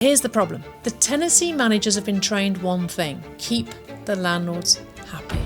Here's the problem. The tenancy managers have been trained one thing: keep the landlords happy.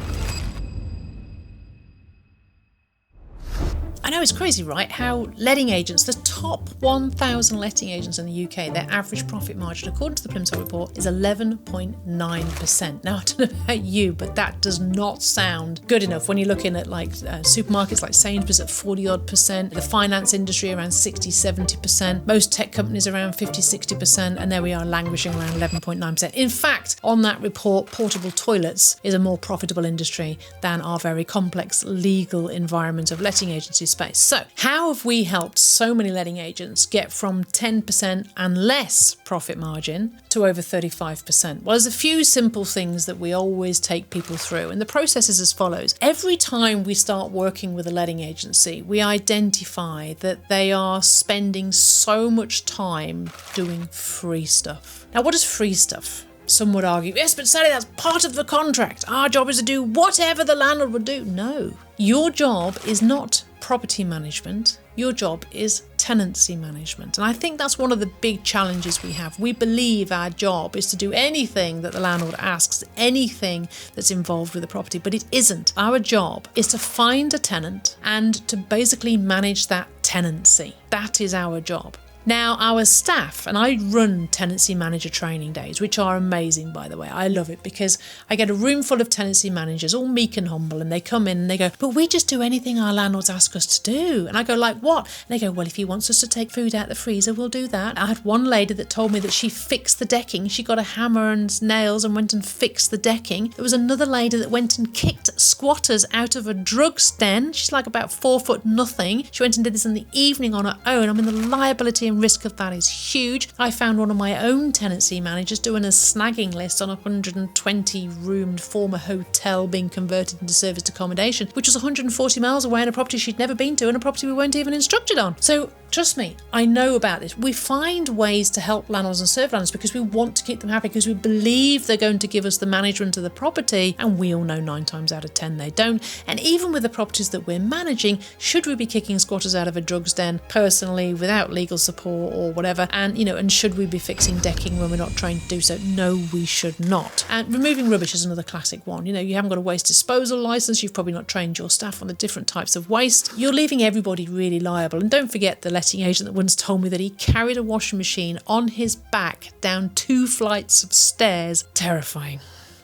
I know it's crazy, right? How letting agents, the top 1,000 letting agents in the UK, their average profit margin, according to the Plimsoll report, is 11.9%. Now, I don't know about you, but that does not sound good enough when you're looking at supermarkets like Sainsbury's at 40-odd%, the finance industry around 60-70%, most tech companies around 50-60%, and there we are languishing around 11.9%. In fact, on that report, portable toilets is a more profitable industry than our very complex legal environment of letting agency space. So how have we helped so many letting agents get from 10% and less profit margin to over 35%? Well, there's a few simple things that we always take people through, and the process is as follows. Every time we start working with a letting agency, we identify that they are spending so much time doing free stuff. Now, what is free stuff? Some would argue, yes, but Sally, that's part of the contract. Our job is to do whatever the landlord would do. No, your job is not property management. Your job is tenancy management. And I think that's one of the big challenges we have. We believe our job is to do anything that the landlord asks, anything that's involved with the property, but it isn't. Our job is to find a tenant and to basically manage that tenancy. That is our job. Now, our staff, and I run tenancy manager training days, which are amazing, by the way. I love it because I get a room full of tenancy managers, all meek and humble, and they come in and they go, but we just do anything our landlords ask us to do. And I go, like what? And they go, well, if he wants us to take food out the freezer, we'll do that. I had one lady that told me that she fixed the decking. She got a hammer and nails and went and fixed the decking. There was another lady that went and kicked squatters out of a drugs den. She's like about 4 foot nothing. She went and did this in the evening on her own. I mean, the liability and risk of that is huge. I found one of my own tenancy managers doing a snagging list on a 120-roomed former hotel being converted into serviced accommodation, which was 140 miles away in a property she'd never been to and a property we weren't even instructed on. So trust me, I know about this. We find ways to help landlords and serve landlords because we want to keep them happy, because we believe they're going to give us the management of the property, and we all know 9 times out of 10 they don't. And even with the properties that we're managing, should we be kicking squatters out of a drugs den personally without legal support or whatever? And should we be fixing decking when we're not trained to do so? No, we should not. And removing rubbish is another classic one. You haven't got a waste disposal license, you've probably not trained your staff on the different types of waste. You're leaving everybody really liable. And don't forget the letting agent that once told me that he carried a washing machine on his back down 2 flights of stairs. Terrifying.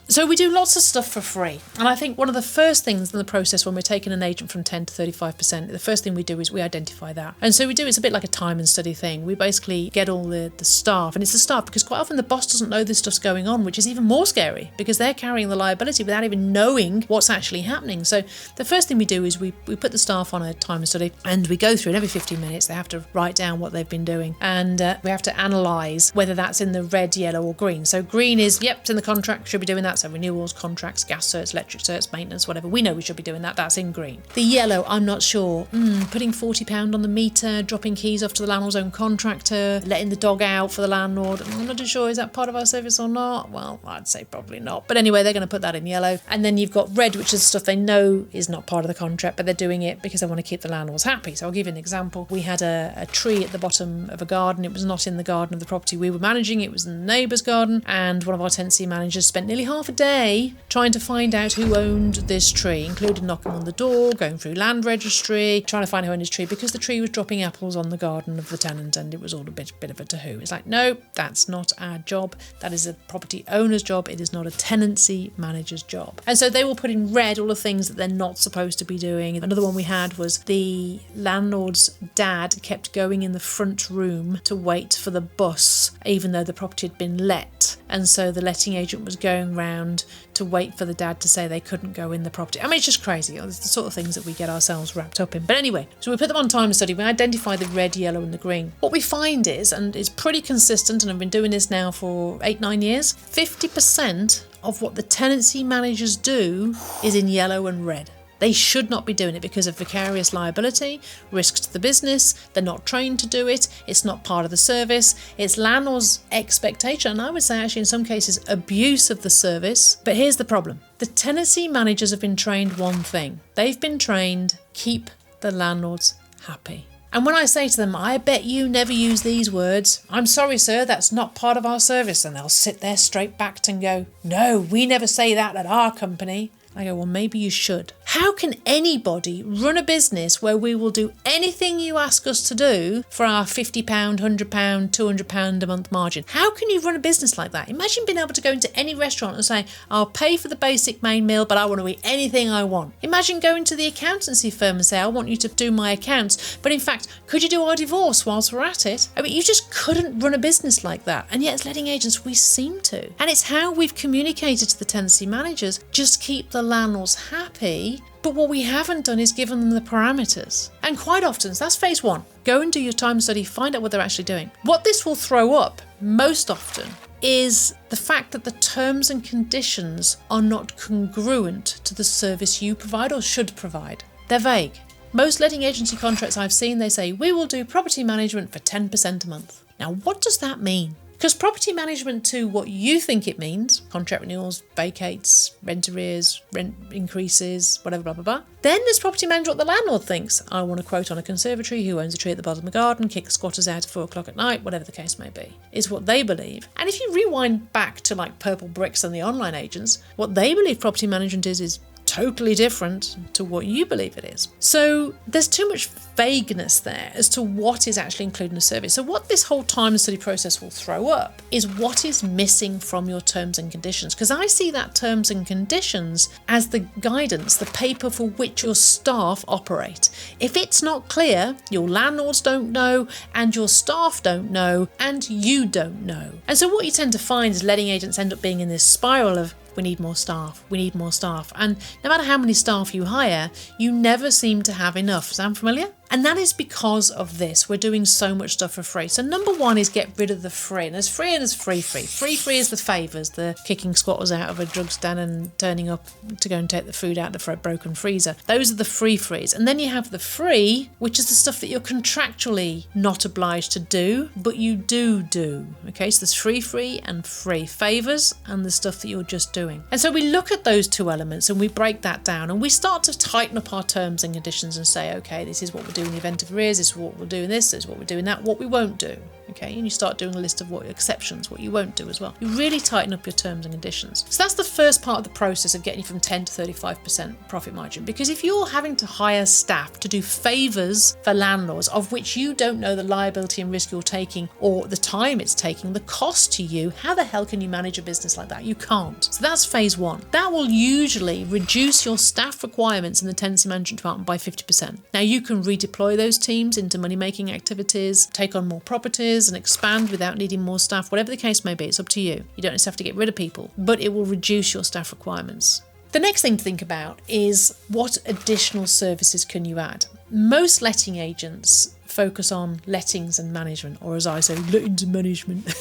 So we do lots of stuff for free. And I think one of the first things in the process when we're taking an agent from 10 to 35%, the first thing we do is we identify that. And so it's a bit like a time and study thing. We basically get all the staff, and it's the staff because quite often the boss doesn't know this stuff's going on, which is even more scary because they're carrying the liability without even knowing what's actually happening. So the first thing we do is we put the staff on a time and study, and we go through, and every 15 minutes they have to write down what they've been doing, and we have to analyse whether that's in the red, yellow or green. So green is, yep, it's in the contract, should be doing that. So renewals, contracts, gas certs, electric certs, maintenance, whatever. We know we should be doing that. That's in green. The yellow, I'm not sure. Putting £40 on the meter, dropping keys off to the landlord's own contractor, letting the dog out for the landlord. I'm not too sure, is that part of our service or not? Well, I'd say probably not. But anyway, they're going to put that in yellow. And then you've got red, which is stuff they know is not part of the contract, but they're doing it because they want to keep the landlords happy. So I'll give you an example. We had a tree at the bottom of a garden. It was not in the garden of the property we were managing. It was in the neighbour's garden. And one of our tenancy managers spent nearly half a day trying to find out who owned this tree, including knocking on the door, going through land registry, trying to find who owned his tree, because the tree was dropping apples on the garden of the tenant, and it was all a bit of a tahoo. It's like, no, that's not our job. That is a property owner's job. It is not a tenancy manager's job. And so they will put in red all the things that they're not supposed to be doing. Another one we had was the landlord's dad kept going in the front room to wait for the bus, even though the property had been let. And so the letting agent was going round to wait for the dad to say they couldn't go in the property. I mean, it's just crazy. It's the sort of things that we get ourselves wrapped up in. But anyway, so we put them on time study. We identify the red, yellow and the green. What we find is, and it's pretty consistent, and I've been doing this now for 8-9 years, 50% of what the tenancy managers do is in yellow and red. They should not be doing it because of vicarious liability, risks to the business. They're not trained to do it. It's not part of the service. It's landlord's expectation, and I would say actually in some cases abuse of the service. But here's the problem. The tenancy managers have been trained one thing. They've been trained, keep the landlords happy. And when I say to them, I bet you never use these words, I'm sorry, sir, that's not part of our service. And they'll sit there straight backed and go, no, we never say that at our company. I go, well, maybe you should. How can anybody run a business where we will do anything you ask us to do for our £50, £100, £200 a month margin? How can you run a business like that? Imagine being able to go into any restaurant and say, I'll pay for the basic main meal, but I want to eat anything I want. Imagine going to the accountancy firm and say, I want you to do my accounts, but in fact, could you do our divorce whilst we're at it? I mean, you just couldn't run a business like that. And yet as letting agents, we seem to. And it's how we've communicated to the tenancy managers, just keep the landlords happy. But what we haven't done is given them the parameters. And quite often, so that's phase one. Go and do your time study, find out what they're actually doing. What this will throw up most often is the fact that the terms and conditions are not congruent to the service you provide or should provide. They're vague. Most letting agency contracts I've seen, they say, we will do property management for 10% a month. Now, what does that mean? Because property management to what you think it means, contract renewals, vacates, rent arrears, rent increases, whatever, blah, blah, blah. Then there's property management what the landlord thinks. I want a quote on a conservatory, who owns a tree at the bottom of the garden, kick the squatters out at 4 o'clock at night, whatever the case may be, is what they believe. And if you rewind back to like Purple Bricks and the online agents, what they believe property management is totally different to what you believe it is. So there's too much vagueness there as to what is actually included in the service. So what this whole time and study process will throw up is what is missing from your terms and conditions. Because I see that terms and conditions as the guidance, the paper for which your staff operate. If it's not clear, your landlords don't know, and your staff don't know, and you don't know. And so what you tend to find is letting agents end up being in this spiral of, we need more staff, we need more staff. And no matter how many staff you hire, you never seem to have enough. Sound familiar? And that is because of this. We're doing so much stuff for free. So number one is get rid of the free. And there's free and there's free. Free is the favours, the kicking squatters out of a drug stand and turning up to go and take the food out of the broken freezer. Those are the frees. And then you have the free, which is the stuff that you're contractually not obliged to do, but you do. Okay, so there's free and free. Favours and the stuff that you're just doing. And so we look at those two elements and we break that down and we start to tighten up our terms and conditions and say, okay, this is what we're doing in the event of arrears, this is what we'll do in this is what we're doing that, what we won't do. Okay, and you start doing a list of what exceptions, what you won't do as well. You really tighten up your terms and conditions. So that's the first part of the process of getting you from 10 to 35% profit margin. Because if you're having to hire staff to do favours for landlords of which you don't know the liability and risk you're taking or the time it's taking, the cost to you, how the hell can you manage a business like that? You can't. So that's phase one. That will usually reduce your staff requirements in the tenancy management department by 50%. Now you can redeploy those teams into money-making activities, take on more properties and expand without needing more staff, whatever the case may be. It's up to you. You don't necessarily have to get rid of people, but it will reduce your staff requirements. The next thing to think about is what additional services can you add? Most letting agents focus on lettings and management, or as I say, lettings and management.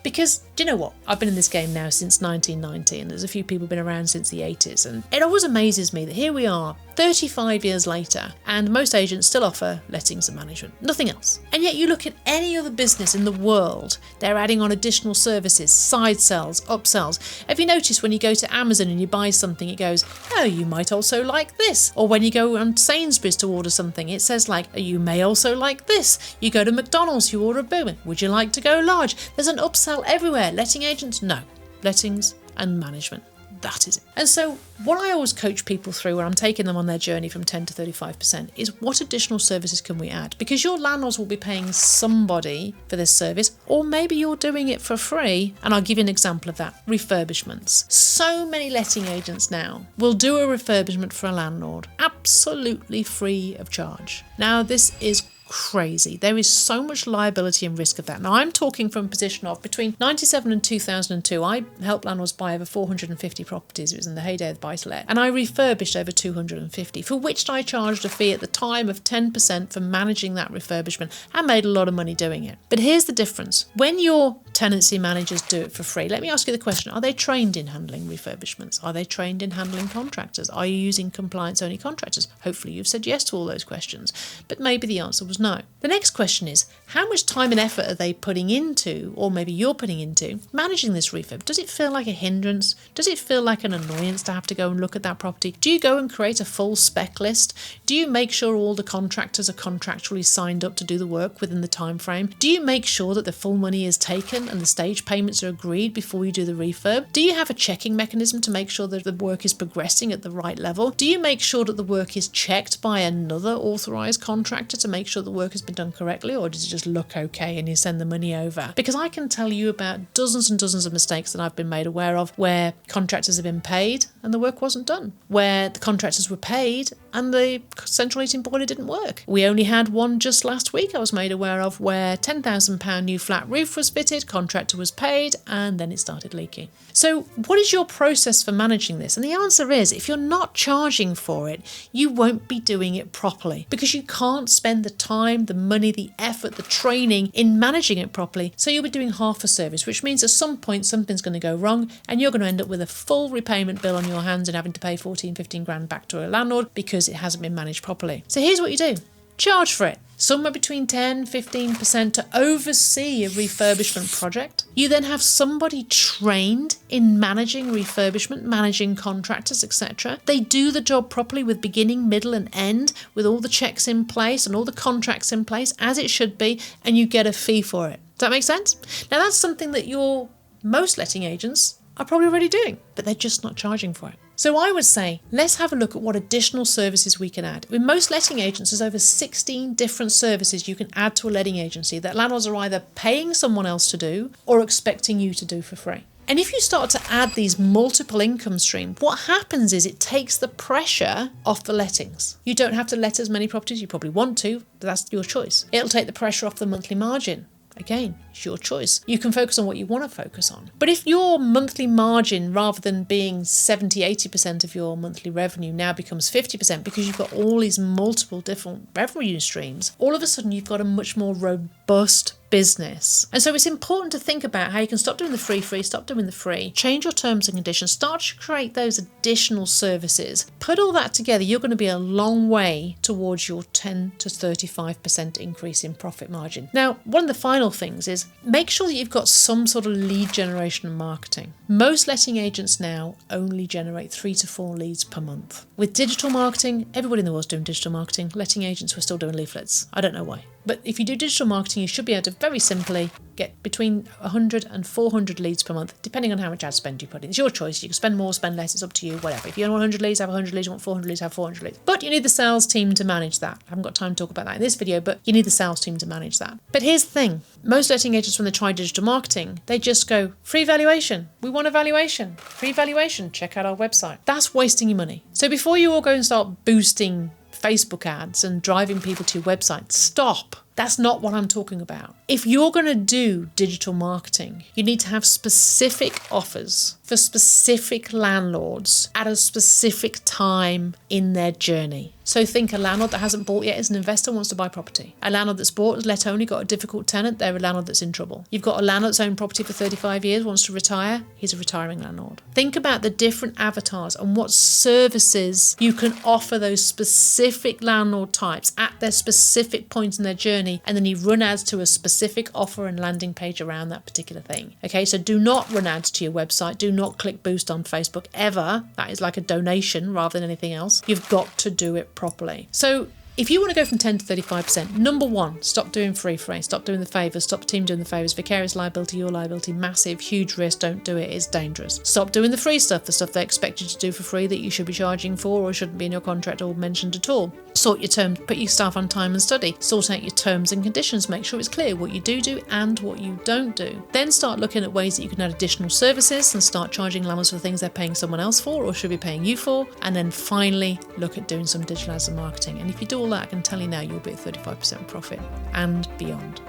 Because, do you know what? I've been in this game now since 1990 and there's a few people been around since the 80s, and it always amazes me that here we are 35 years later and most agents still offer lettings and management, nothing else. And yet you look at any other business in the world, they're adding on additional services, side sells, upsells. Have you noticed when you go to Amazon and you buy something, it goes, oh, you might also like this. Or when you go on Sainsbury's to order something, it says like, oh, you may also like this. You go to McDonald's, you order a burger, would you like to go large? There's an upsell everywhere. Letting agents, no. Lettings and management. That is it. And so what I always coach people through when I'm taking them on their journey from 10 to 35% is what additional services can we add? Because your landlords will be paying somebody for this service, or maybe you're doing it for free. And I'll give you an example of that. Refurbishments. So many letting agents now will do a refurbishment for a landlord absolutely free of charge. Now this is crazy. There is so much liability and risk of that. Now I'm talking from a position of between 97 and 2002, I helped landlords buy over 450 properties. It was in the heyday of buy-to-let, and I refurbished over 250, for which I charged a fee at the time of 10% for managing that refurbishment and made a lot of money doing it. But here's the difference. When you're tenancy managers do it for free. Let me ask you the question, are they trained in handling refurbishments? Are they trained in handling contractors? Are you using compliance-only contractors? Hopefully you've said yes to all those questions, but maybe the answer was no. The next question is, how much time and effort are they putting into, or maybe you're putting into, managing this refurb? Does it feel like a hindrance? Does it feel like an annoyance to have to go and look at that property? Do you go and create a full spec list? Do you make sure all the contractors are contractually signed up to do the work within the time frame? Do you make sure that the full money is taken and the stage payments are agreed before you do the refurb? Do you have a checking mechanism to make sure that the work is progressing at the right level? Do you make sure that the work is checked by another authorised contractor to make sure the work has been done correctly, or does it just look okay and you send the money over? Because I can tell you about dozens and dozens of mistakes that I've been made aware of where contractors have been paid and the work wasn't done, where the contractors were paid and the central heating boiler didn't work. We only had one just last week I was made aware of where £10,000 new flat roof was fitted, contractor was paid, and then it started leaking. So what is your process for managing this? And the answer is, if you're not charging for it, you won't be doing it properly, because you can't spend the time, the money, the effort, the training in managing it properly. So you'll be doing half a service, which means at some point something's going to go wrong and you're going to end up with a full repayment bill on your hands and having to pay 15 grand back to a landlord because it hasn't been managed properly. So here's what you do. Charge for it. Somewhere between 10-15% to oversee a refurbishment project. You then have somebody trained in managing refurbishment, managing contractors, etc. They do the job properly with beginning, middle and end, with all the checks in place and all the contracts in place as it should be, and you get a fee for it. Does that make sense? Now that's something that most letting agents are probably already doing, but they're just not charging for it. So I would say, let's have a look at what additional services we can add. With most letting agents, there's over 16 different services you can add to a letting agency that landlords are either paying someone else to do or expecting you to do for free. And if you start to add these multiple income streams, what happens is it takes the pressure off the lettings. You don't have to let as many properties, you probably want to, but that's your choice. It'll take the pressure off the monthly margin. Again, it's your choice. You can focus on what you want to focus on. But if your monthly margin, rather than being 70-80% of your monthly revenue, now becomes 50% because you've got all these multiple different revenue streams, all of a sudden you've got a much more robust business. And so it's important to think about how you can stop doing the free, stop doing the free, change your terms and conditions, start to create those additional services. Put all that together, you're going to be a long way towards your 10-35% increase in profit margin. Now, one of the final things is make sure that you've got some sort of lead generation and marketing. Most letting agents now only generate 3 to 4 leads per month. With digital marketing, everybody in the world's doing digital marketing. Letting agents were still doing leaflets. I don't know why. But if you do digital marketing, you should be able to very simply get between 100 and 400 leads per month, depending on how much ad spend you put in. It's your choice. You can spend more, spend less. It's up to you, whatever. If you want 100 leads, have 100 leads. You want 400 leads, have 400 leads. But you need the sales team to manage that. I haven't got time to talk about that in this video, but you need the sales team to manage that. But here's the thing. Most letting agents, when they try digital marketing, they just go, free valuation. We want a valuation. Free valuation. Check out our website. That's wasting your money. So before you all go and start boosting Facebook ads and driving people to your website, stop. That's not what I'm talking about. If you're going to do digital marketing, you need to have specific offers for specific landlords at a specific time in their journey. So think a landlord that hasn't bought yet is an investor, wants to buy property. A landlord that's bought, is let only, got a difficult tenant, they're a landlord that's in trouble. You've got a landlord that's owned property for 35 years, wants to retire, he's a retiring landlord. Think about the different avatars and what services you can offer those specific landlord types at their specific point in their journey, and then you run ads to a specific offer and landing page around that particular thing. Okay, so do not run ads to your website, do not click boost on Facebook ever. That is like a donation rather than anything else. You've got to do it properly. So if you want to go from 10 to 35%, number one, stop doing free, stop doing the favours, stop the team doing the favours, vicarious liability, your liability, massive, huge risk, don't do it, it's dangerous. Stop doing the free stuff, the stuff they expect you to do for free that you should be charging for or shouldn't be in your contract or mentioned at all. Sort your terms, put your staff on time and study, sort out your terms and conditions, make sure it's clear what you do and what you don't do. Then start looking at ways that you can add additional services and start charging landlords for things they're paying someone else for or should be paying you for. And then finally, look at doing some digital ads and marketing. And if you do all that, I can tell you now, you'll be at 35% profit and beyond.